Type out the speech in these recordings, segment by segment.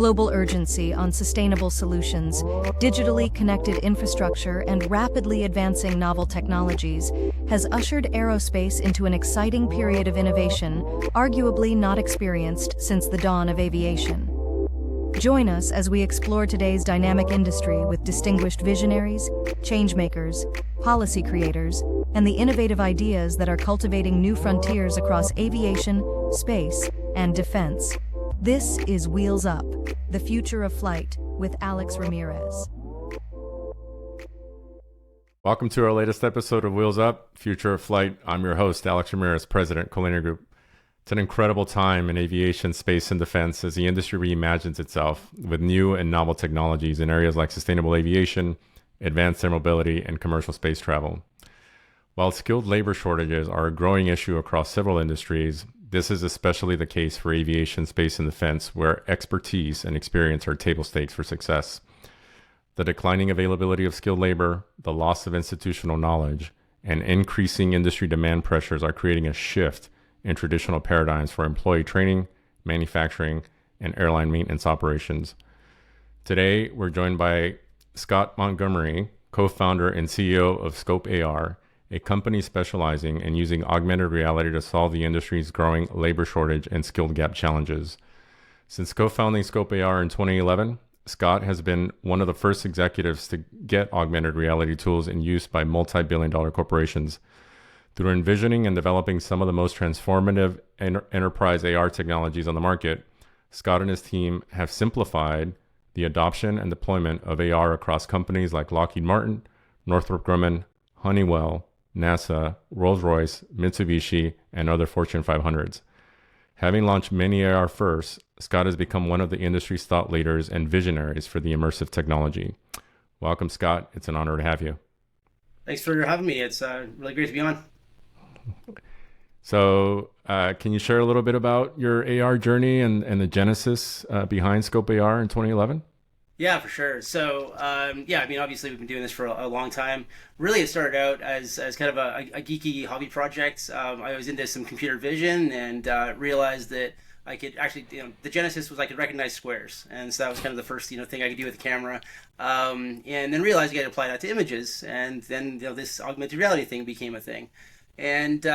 Global urgency on sustainable solutions, digitally connected infrastructure, and rapidly advancing novel technologies has ushered aerospace into an exciting period of innovation, arguably not experienced since the dawn of aviation. Join us as we explore today's dynamic industry with distinguished visionaries, changemakers, policy creators, and the innovative ideas that are cultivating new frontiers across aviation, space, and defense. This is Wheels Up, the future of flight, with Alex Ramirez. Welcome to our latest episode of Wheels Up, Future of Flight. I'm your host, Alex Ramirez, President, Collinear Group. It's an incredible time in aviation, space, and defense as the industry reimagines itself with new and novel technologies in areas like sustainable aviation, advanced air mobility, and commercial space travel. While skilled labor shortages are a growing issue across several industries, this is especially the case for aviation, space, and defense, where expertise and experience are table stakes for success. The declining availability of skilled labor, the loss of institutional knowledge, and increasing industry demand pressures are creating a shift in traditional paradigms for employee training, manufacturing, and airline maintenance operations. Today, we're joined by Scott Montgomerie, co-founder and CEO of Scope AR, a company specializing in using augmented reality to solve the industry's growing labor shortage and skilled gap challenges. Since co-founding Scope AR in 2011, Scott has been one of the first executives to get augmented reality tools in use by multi-billion-dollar corporations. Through envisioning and developing some of the most transformative enterprise AR technologies on the market, Scott and his team have simplified the adoption and deployment of AR across companies like Lockheed Martin, Northrop Grumman, Honeywell, NASA, Rolls-Royce, Mitsubishi, and other Fortune 500s. Having launched many AR firsts, Scott has become one of the industry's thought leaders and visionaries for the immersive technology. Welcome, Scott. It's an honor to have you. Thanks for having me. It's really great to be on. So can you share a little bit about your AR journey and the genesis behind Scope AR in 2011? Yeah, for sure. So, obviously we've been doing this for a long time. Really, it started out as kind of a geeky hobby project. I was into some computer vision and realized that I could actually, the genesis was I could recognize squares. And so that was kind of the first, thing I could do with the camera. And then realized I could apply that to images. And then, this augmented reality thing became a thing. And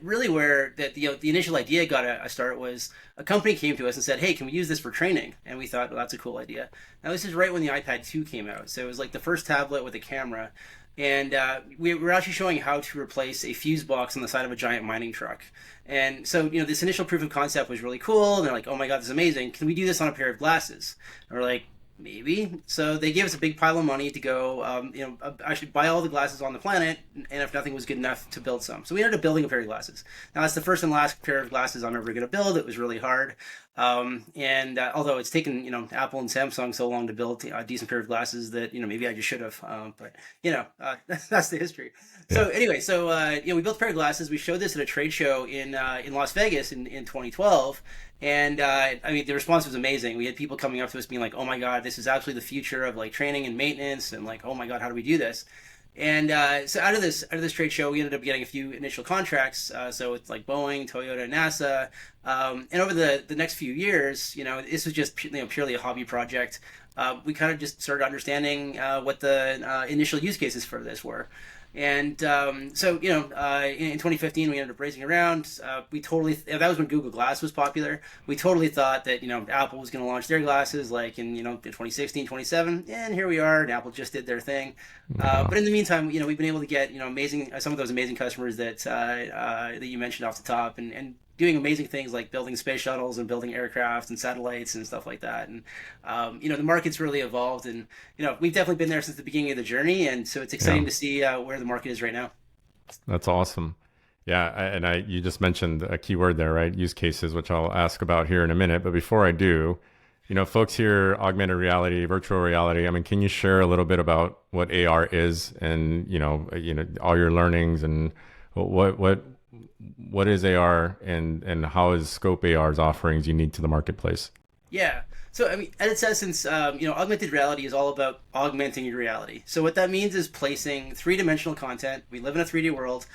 really where the initial idea got a start was a company came to us and said, hey, can we use this for training? And we thought, well, that's a cool idea. Now, this is right when the iPad 2 came out. So it was like the first tablet with a camera. And we were actually showing how to replace a fuse box on the side of a giant mining truck. And so, this initial proof of concept was really cool. And they're like, oh my God, this is amazing. Can we do this on a pair of glasses? And we're like, maybe. So they gave us a big pile of money to go, actually buy all the glasses on the planet, and if nothing was good enough, to build some. So we ended up building a pair of glasses. Now, that's the first and last pair of glasses I'm ever going to build. It was really hard. Although it's taken, Apple and Samsung so long to build a decent pair of glasses that, maybe I just should have. But that's the history. So anyway, we built a pair of glasses. We showed this at a trade show in Las Vegas in 2012. And the response was amazing. We had people coming up to us being like, oh my God, this is absolutely the future of like training and maintenance. And like, oh my God, how do we do this? And so out of this trade show, we ended up getting a few initial contracts. So it's like Boeing, Toyota, NASA. And over the next few years, this was just purely a hobby project. We kind of just started understanding what the initial use cases for this were. And in 2015, we ended up racing around. That was when Google Glass was popular. We totally thought that, Apple was going to launch their glasses like in 2016, 2017. And here we are, and Apple just did their thing. Wow. But in the meantime, we've been able to get, some of ththose amazing customers that you mentioned off the top and doing amazing things like building space shuttles and building aircraft and satellites and stuff like that. And, the market's really evolved, and, we've definitely been there since the beginning of the journey. And so it's exciting to see where the market is right now. That's awesome. Yeah. You just mentioned a key word there, right? Use cases, which I'll ask about here in a minute. But before I do, folks hear augmented reality, virtual reality. Can you share a little bit about what AR is and, all your learnings and what is AR and how is Scope AR's offerings unique to the marketplace? Yeah. So, at its essence, augmented reality is all about augmenting your reality. So what that means is placing three-dimensional content. We live in a 3D world,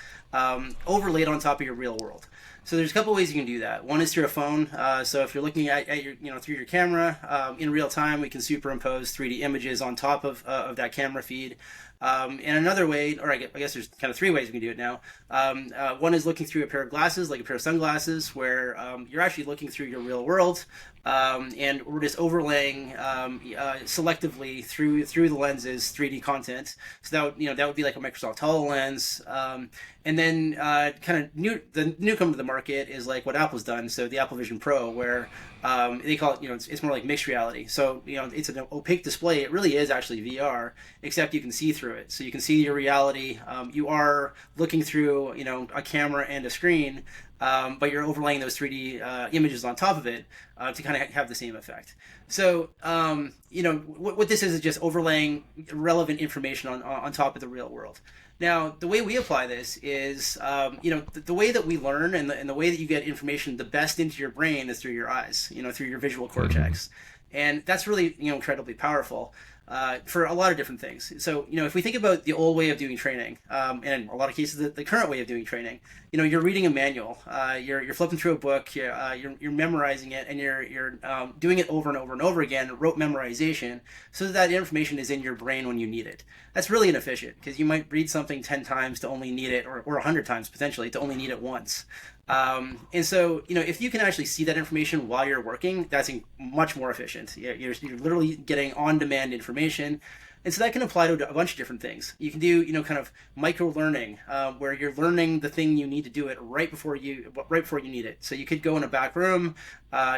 overlaid on top of your real world. So there's a couple ways you can do that. One is through a phone. So if you're looking at your, through your camera in real time, we can superimpose 3D images on top of that camera feed. And another way, or I guess there's kind of three ways we can do it now. One is looking through a pair of glasses, like a pair of sunglasses, where you're actually looking through your real world, and we're just overlaying selectively through the lenses 3D content. So that would be like a Microsoft HoloLens. And then the newcomer to the market is like what Apple's done. So the Apple Vision Pro, where they call it, it's more like mixed reality. So it's an opaque display. It really is actually VR, except you can see through it. So you can see your reality. You are looking through a camera and a screen, but you're overlaying those 3D images on top of it to kind of have the same effect. So what this is just overlaying relevant information on top of the real world. Now, the way we apply this is, the way that we learn and the way that you get information the best into your brain is through your eyes, through your visual cortex. And that's really, incredibly powerful for a lot of different things. So, if we think about the old way of doing training, and in a lot of cases, the current way of doing training, you're reading a manual, you're flipping through a book, you're memorizing it, and you're doing it over and over and over again, rote memorization, so that information is in your brain when you need it. That's really inefficient, because you might read something 10 times to only need it, or 100 times potentially to only need it once. And so, if you can actually see that information while you're working, that's much more efficient. You're literally getting on-demand information. And so that can apply to a bunch of different things. You can do, kind of micro learning, where you're learning the thing you need to do it right before you need it. So you could go in a back room,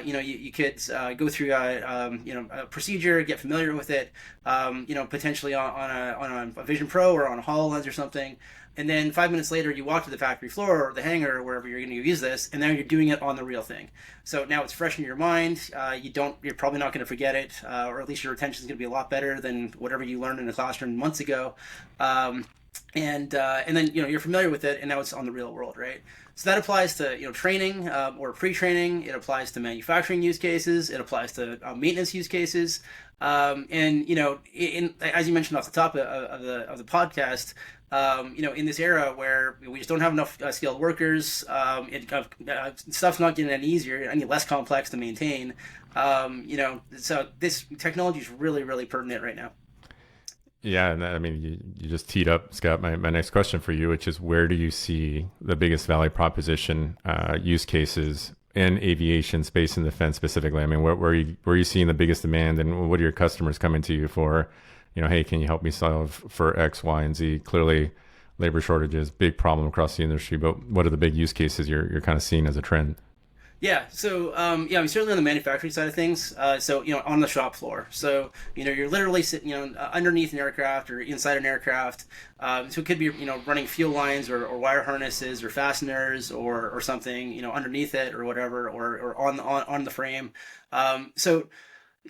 you could go through a procedure, get familiar with it, potentially on a Vision Pro or on a HoloLens or something. And then 5 minutes later, you walk to the factory floor or the hangar or wherever you're going to use this, and now you're doing it on the real thing. So now it's fresh in your mind. You're probably not going to forget it, or at least your retention is going to be a lot better than whatever you learned in the classroom months ago. And then you're familiar with it, and now it's on the real world, right? So that applies to training or pre-training. It applies to manufacturing use cases. It applies to maintenance use cases. And as you mentioned off the top of the podcast, in this era where we just don't have enough skilled workers, stuff's not getting any easier, any less complex to maintain. So this technology is really, really pertinent right now. Yeah, and I mean, you just teed up, Scott, my next question for you, which is where do you see the biggest value proposition use cases in aviation, space, and defense specifically? I mean, where are you seeing the biggest demand, and what are your customers coming to you for? Hey, can you help me solve for X, Y, and Z? Clearly, labor shortages, big problem across the industry, but what are the big use cases you're kind of seeing as a trend? Yeah, so certainly on the manufacturing side of things. So on the shop floor. So you're literally sitting underneath an aircraft or inside an aircraft. So it could be running fuel lines or wire harnesses or fasteners or something underneath it or whatever or on the frame.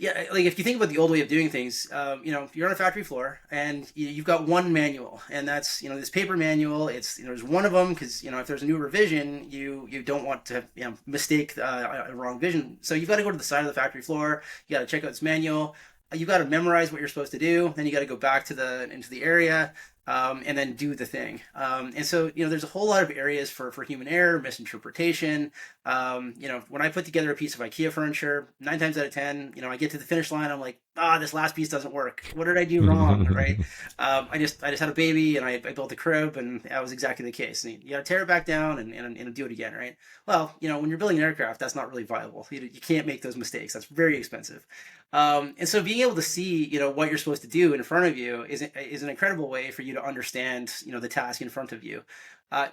Yeah, like if you think about the old way of doing things, you're on a factory floor and you've got one manual, and that's this paper manual. It's there's one of them because if there's a new revision, you don't want to mistake a wrong vision. So you've got to go to the side of the factory floor. You got to check out this manual. You've got to memorize what you're supposed to do. Then you got to go back into the area. And then do the thing. And so, there's a whole lot of areas for human error, misinterpretation. When I put together a piece of IKEA furniture, 9 times out of 10, I get to the finish line, I'm like, this last piece doesn't work. What did I do wrong, right? I just had a baby and I built a crib, and that was exactly the case. And you got to tear it back down and do it again, right? Well, when you're building an aircraft, that's not really viable. You can't make those mistakes. That's very expensive. And so being able to see, what you're supposed to do in front of you is an incredible way for you to understand, the task in front of you.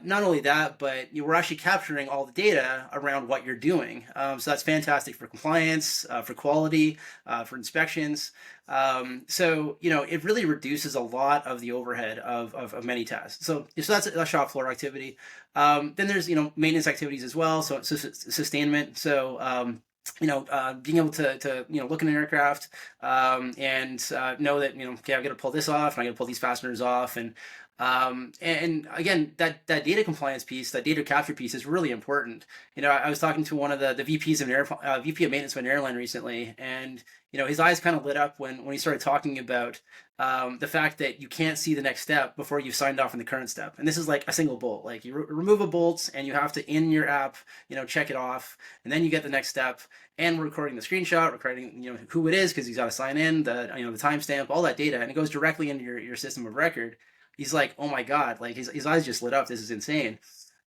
Not only that, but we're actually capturing all the data around what you're doing. So that's fantastic for compliance, for quality, for inspections. So it really reduces a lot of the overhead of many tasks. So that's a shop floor activity. Then there's, maintenance activities as well. So sustainment. So, being able to look in an aircraft and know that okay, I've got to pull this off and I got to pull these fasteners off, and And again, that data compliance piece, that data capture piece is really important. I was talking to one of the VPs of VP of maintenance of an airline recently, and his eyes kind of lit up when he started talking about the fact that you can't see the next step before you've signed off on the current step. And this is like a single bolt. Like you remove a bolt and you have to, in your app, check it off, and then you get the next step. And we're recording the screenshot, recording who it is, because he's got to sign in, the timestamp, all that data, and it goes directly into your system of record. He's like, oh my God, like his eyes just lit up. This is insane.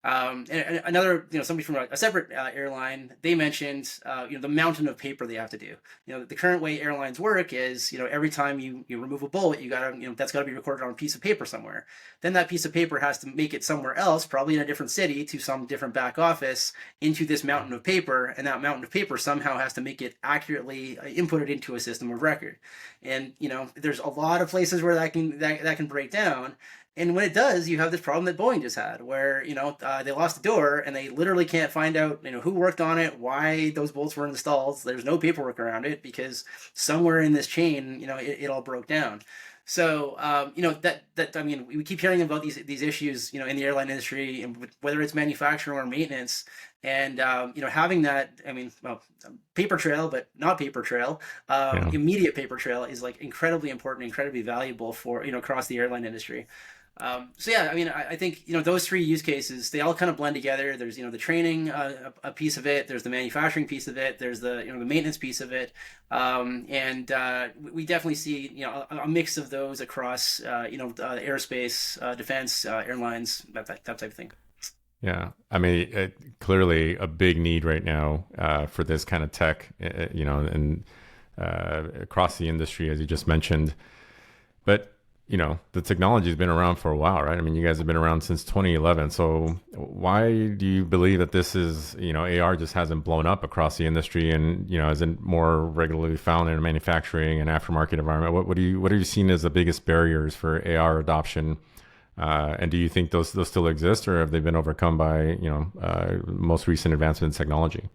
And another, somebody from a separate airline, they mentioned, the mountain of paper they have to do. The current way airlines work is, every time you remove a bullet, you gotta, that's gotta be recorded on a piece of paper somewhere. Then that piece of paper has to make it somewhere else, probably in a different city, to some different back office, into this mountain of paper. And that mountain of paper somehow has to make it accurately inputted into a system of record. And, there's a lot of places where that can break down. And when it does, you have this problem that Boeing just had, where they lost the door and they literally can't find out who worked on it, why those bolts were installed. There's no paperwork around it because somewhere in this chain, it all broke down. So we keep hearing about these issues in the airline industry, and whether it's manufacturing or maintenance, and having that, paper trail, but not paper trail, immediate paper trail is like incredibly important, incredibly valuable for across the airline industry. I think those three use cases, they all kind of blend together. There's the training a piece of it, there's the manufacturing piece of it, there's the the maintenance piece of it, and we definitely see a mix of those across aerospace, defense, airlines, that type of thing. Yeah, clearly a big need right now for this kind of tech, and across the industry, as you just mentioned, but. The technology has been around for a while, right? You guys have been around since 2011. So why do you believe that this is, AR just hasn't blown up across the industry and, isn't more regularly found in a manufacturing and aftermarket environment? What are you seeing as the biggest barriers for AR adoption? And do you think those still exist, or have they been overcome by, most recent advancement in technology?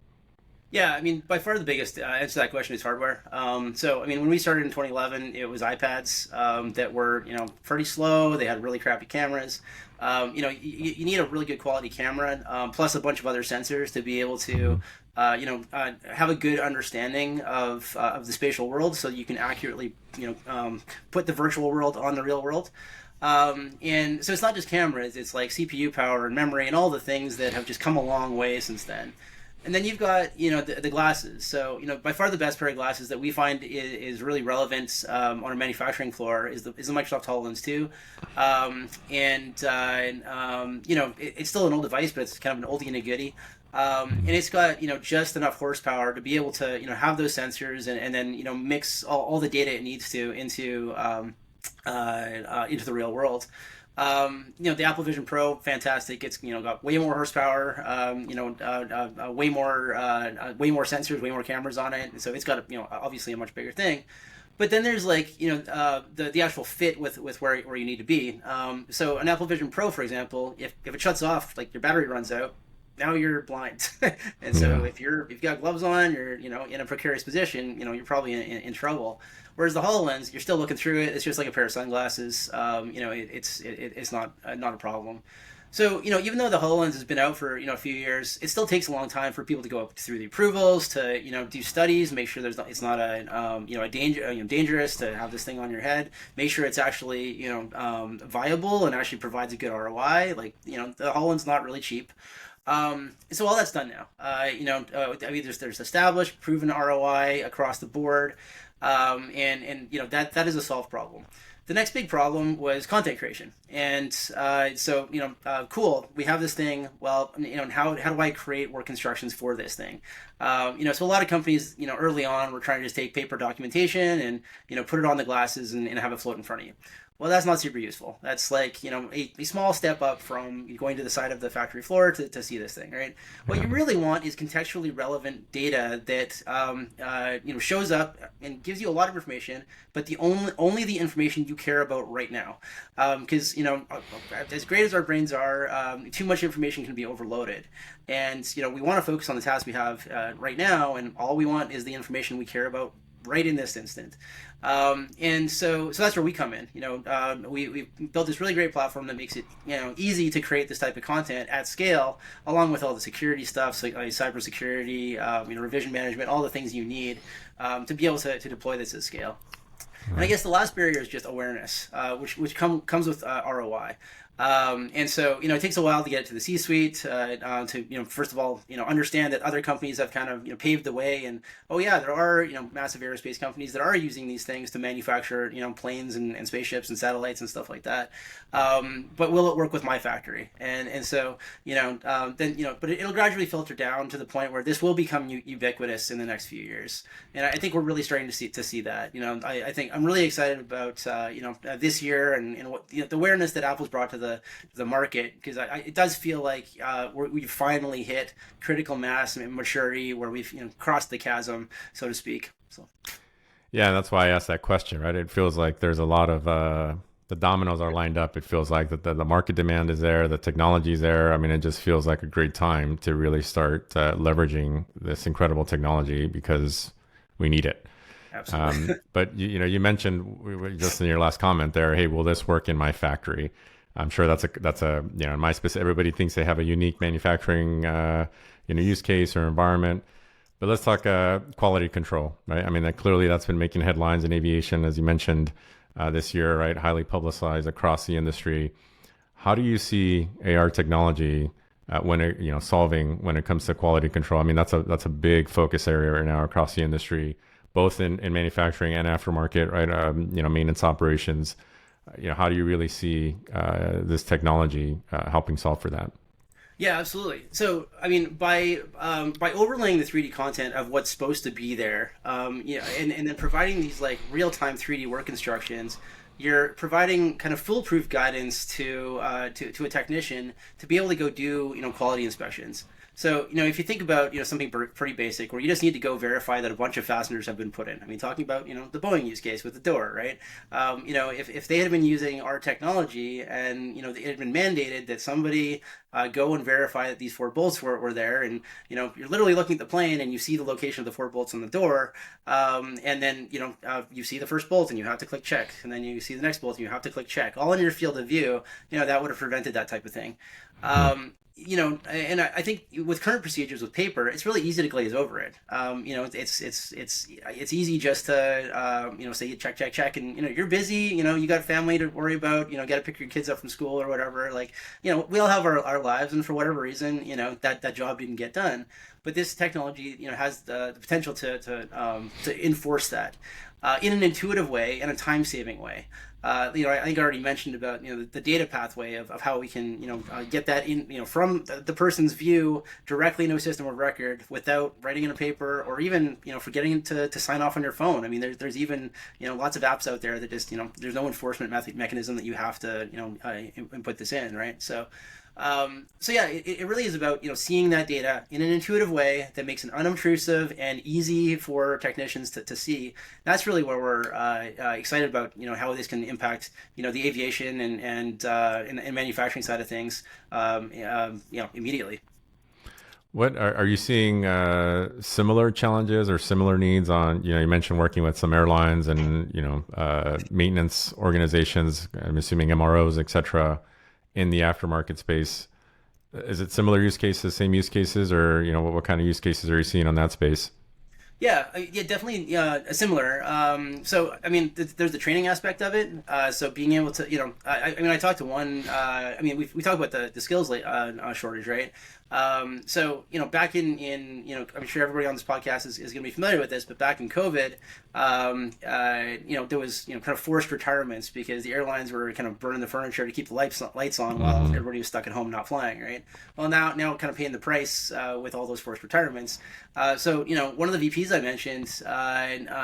Yeah, by far the biggest answer to that question is hardware. When we started in 2011, it was iPads that were, pretty slow. They had really crappy cameras. You need a really good quality camera, plus a bunch of other sensors to be able to, have a good understanding of the spatial world, so you can accurately, put the virtual world on the real world. And so it's not just cameras; it's like CPU power and memory and all the things that have just come a long way since then. And then you've got, the glasses. So, by far the best pair of glasses that we find is really relevant on a manufacturing floor is the Microsoft HoloLens 2. It's still an old device, but it's kind of an oldie and a goodie. And it's got, just enough horsepower to be able to, have those sensors and then, mix all the data it needs to into the real world. The Apple Vision Pro, fantastic. It's got way more horsepower, way more sensors, way more cameras on it. So it's got obviously a much bigger thing. But then there's the actual fit with where you need to be. So an Apple Vision Pro, for example, if it shuts off, like your battery runs out, now you're blind. And so if you've got gloves on, you're in a precarious position, you're probably in trouble. Whereas the HoloLens, you're still looking through it. It's just like a pair of sunglasses. It's not a problem. So even though the HoloLens has been out for a few years, it still takes a long time for people to go up through the approvals, to do studies, make sure it's not a dangerous to have this thing on your head. Make sure it's actually viable and actually provides a good ROI. The HoloLens not really cheap. So all that's done now. There's established, proven ROI across the board, and that is a solved problem. The next big problem was content creation, and cool. We have this thing. Well, how do I create work instructions for this thing? So a lot of companies, early on, were trying to just take paper documentation and put it on the glasses and have it float in front of you. Well, that's not super useful. That's like, a small step up from going to the side of the factory floor to see this thing, right? What you really want is contextually relevant data that, shows up and gives you a lot of information, but only the information you care about right now. Because, as great as our brains are, too much information can be overloaded. And, we want to focus on the tasks we have right now, and all we want is the information we care about right in this instant. And so that's where we come in. We've built this really great platform that makes it easy to create this type of content at scale, along with all the security stuff, so cybersecurity, revision management, all the things you need to be able to deploy this at scale. Right. And I guess the last barrier is just awareness, which comes with ROI. And so, it takes a while to get to the C-suite, to, first of all, understand that other companies have kind of, paved the way. And, oh, yeah, there are, massive aerospace companies that are using these things to manufacture, planes and spaceships and satellites and stuff like that. But will it work with my factory? And so, but it'll gradually filter down to the point where this will become ubiquitous in the next few years. And I think we're really starting to see that. I think I'm really excited about, this year and what the awareness that Apple's brought to the market, because it does feel like we've finally hit critical mass and maturity where we've crossed the chasm, so to speak. So yeah, that's why I asked that question, right? It feels like there's a lot of the dominoes are lined up. It feels like that the market demand is there, the technology is there. I mean, it just feels like a great time to really start leveraging this incredible technology because we need it. Absolutely. But you mentioned just in your last comment there, hey, will this work in my factory? I'm sure that's a in my specific, everybody thinks they have a unique manufacturing use case or environment. But let's talk quality control, right? I mean, that's been making headlines in aviation, as you mentioned, this year, right? Highly publicized across the industry. How do you see AR technology solving when it comes to quality control? I mean, that's a big focus area right now across the industry, both in manufacturing and aftermarket, right? Maintenance operations. How do you really see this technology helping solve for that? Yeah, absolutely. So, I mean, by overlaying the 3D content of what's supposed to be there, and then providing these like real-time 3D work instructions, you're providing kind of foolproof guidance to a technician to be able to go do quality inspections. So, if you think about, something pretty basic where you just need to go verify that a bunch of fasteners have been put in. I mean, talking about, the Boeing use case with the door, right? If they had been using our technology and, it had been mandated that somebody go and verify that these 4 bolts were there, and, you're literally looking at the plane and you see the location of the 4 bolts on the door, and then, you see the first bolt and you have to click check, and then you see the next bolt and you have to click check, all in your field of view, that would have prevented that type of thing. And I think with current procedures with paper, it's really easy to glaze over it. It's easy just to say check, and you're busy. You got a family to worry about. Got to pick your kids up from school or whatever. Like we all have our lives, and for whatever reason, that job didn't get done. But this technology, has the potential to enforce that in an intuitive way and a time-saving way. I think I already mentioned about the data pathway of how we can get that in from the person's view directly into a system of record without writing in a paper or even forgetting to sign off on your phone. I mean, there's even lots of apps out there that just there's no enforcement mechanism that you have to input this in, right? So yeah, it really is about seeing that data in an intuitive way that makes it unobtrusive and easy for technicians to see. That's really where we're excited about how this can impact the aviation and manufacturing side of things immediately. What are you seeing similar challenges or similar needs on? You mentioned working with some airlines and maintenance organizations. I'm assuming MROs, etc. In the aftermarket space. Is it similar use cases, same use cases, or what kind of use cases are you seeing on that space? Yeah, definitely similar. So, I mean, there's the training aspect of it. So being able to, I talked to one, we talked about the skills shortage, right? So, back in I'm sure everybody on this podcast is going to be familiar with this, but back in COVID, there was, kind of forced retirements because the airlines were kind of burning the furniture to keep the lights on while everybody was stuck at home not flying, right? Well, now kind of paying the price with all those forced retirements. So, one of the VPs I mentioned,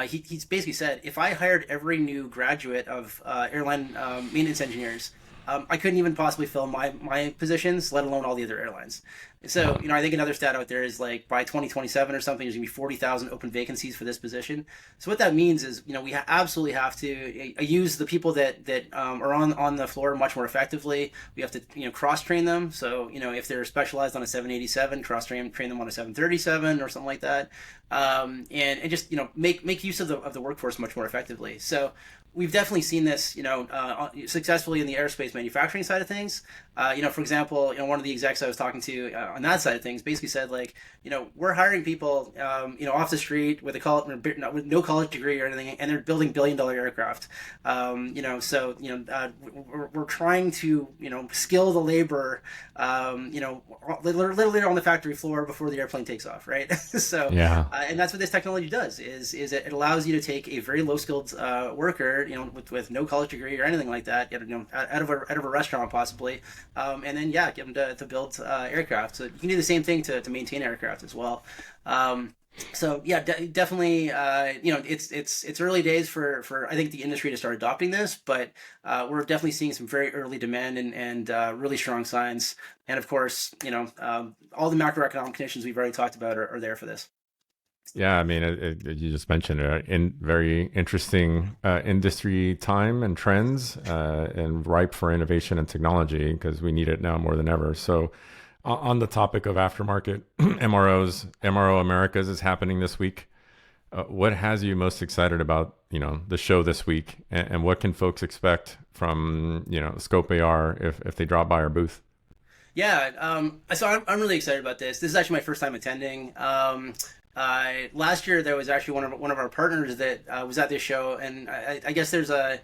he's basically said, if I hired every new graduate of airline maintenance engineers, I couldn't even possibly fill my positions, let alone all the other airlines. So, I think another stat out there is like by 2027 or something, there's gonna be 40,000 open vacancies for this position. So what that means is, we absolutely have to use the people that are on the floor much more effectively. We have to, cross train them. So, if they're specialized on a 787, cross train them on a 737 or something like that, and just make use of the workforce much more effectively. So we've definitely seen this, successfully in the aerospace manufacturing side of things. For example, one of the execs I was talking to on that side of things basically said, like, we're hiring people, off the street with with no college degree or anything, and they're building billion-dollar aircraft. We're trying to, skill the labor, literally on the factory floor before the airplane takes off, right? So, Yeah. And that's what this technology does, is it allows you to take a very low-skilled worker, with no college degree or anything like that, out of a restaurant possibly, and then get them to build aircraft. So you can do the same thing to maintain aircraft as well. So yeah, definitely, it's early days for I think the industry to start adopting this, but we're definitely seeing some very early demand and really strong signs. And of course, all the macroeconomic conditions we've already talked about are there for this. Yeah, I mean, you just mentioned in very interesting industry time and trends, and ripe for innovation and technology, because we need it now more than ever. So, on the topic of aftermarket MROs, MRO Americas is happening this week. What has you most excited about the show this week, and what can folks expect from Scope AR if they drop by our booth? Yeah, so I'm really excited about this. This is actually my first time attending. Last year there was actually one of our partners that was at this show, and I guess there's a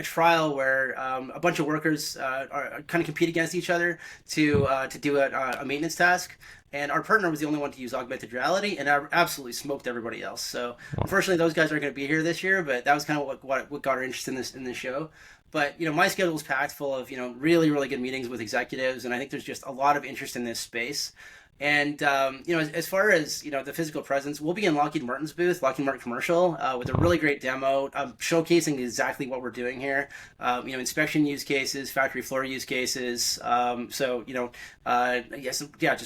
trial where a bunch of workers are kind of compete against each other to do a maintenance task. And our partner was the only one to use augmented reality, and absolutely smoked everybody else. So unfortunately, those guys aren't going to be here this year. But that was kind of what got our interest in this show. But my schedule is packed full of really really good meetings with executives, and I think there's just a lot of interest in this space. And as far as the physical presence, we'll be in Lockheed Martin's booth, Lockheed Martin Commercial, with a really great demo, showcasing exactly what we're doing here. Inspection use cases, factory floor use cases. Just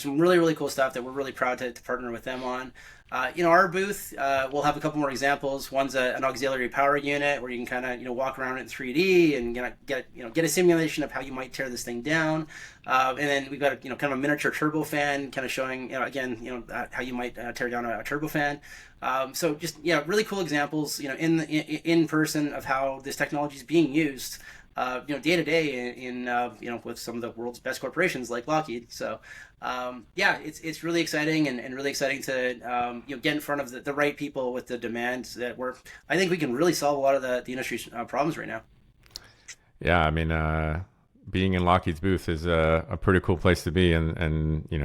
some really really cool stuff that we're really proud to partner with them on. Our booth, we'll have a couple more examples. One's an auxiliary power unit where you can kind of walk around in 3D and get a simulation of how you might tear this thing down. And then we've got a kind of a miniature turbofan, kind of showing how you might tear down a turbofan. So just really cool examples in person of how this technology is being used day to day in with some of the world's best corporations like Lockheed. So it's really exciting and really exciting to get in front of the right people with the demands that I think we can really solve a lot of the industry's problems right now. Yeah, I mean, being in Lockheed's booth is a pretty cool place to be, and you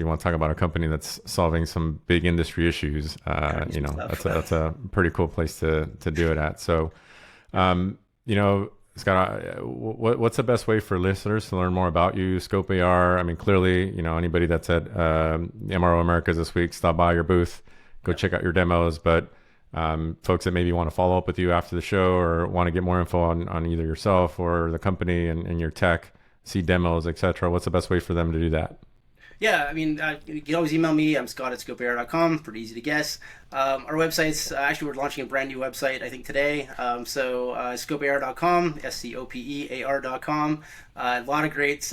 want to talk about a company that's solving some big industry issues. That's a pretty cool place to do it at. So, Scott, what's the best way for listeners to learn more about you, Scope AR? I mean, clearly, anybody that's at MRO Americas this week, stop by your booth, go check out your demos. But folks that maybe want to follow up with you after the show or want to get more info on either yourself or the company and your tech, see demos, etc., what's the best way for them to do that? Yeah, I mean, you can always email me. I'm Scott at scopear.com. Pretty easy to guess. Our website's actually, we're launching a brand new website, I think, today. Scopear.com, SCOPEAR.com. A lot of great,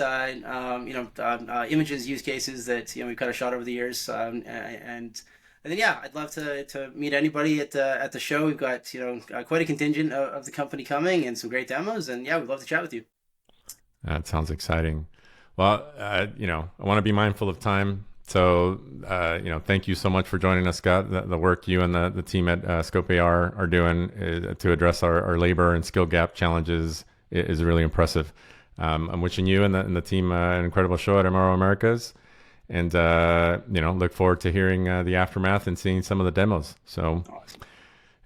images, use cases that we've kind of shot over the years, and then I'd love to meet anybody at the show. We've got quite a contingent of the company coming and some great demos, and we'd love to chat with you. That sounds exciting. Well, I want to be mindful of time. So, thank you so much for joining us, Scott. The work you and the team at Scope AR are doing to address our labor and skill gap challenges is really impressive. I'm wishing you and the team an incredible show at MRO Americas, and look forward to hearing the aftermath and seeing some of the demos. So. Awesome.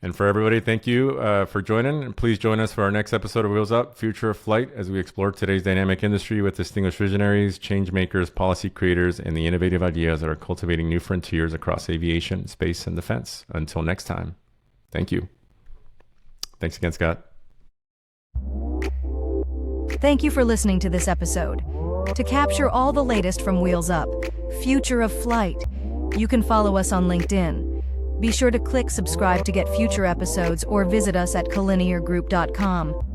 And for everybody, thank you for joining. And please join us for our next episode of Wheels Up, Future of Flight, as we explore today's dynamic industry with distinguished visionaries, change makers, policy creators, and the innovative ideas that are cultivating new frontiers across aviation, space, and defense. Until next time, thank you. Thanks again, Scott. Thank you for listening to this episode. To capture all the latest from Wheels Up, Future of Flight, you can follow us on LinkedIn. Be sure to click subscribe to get future episodes or visit us at collineargroup.com.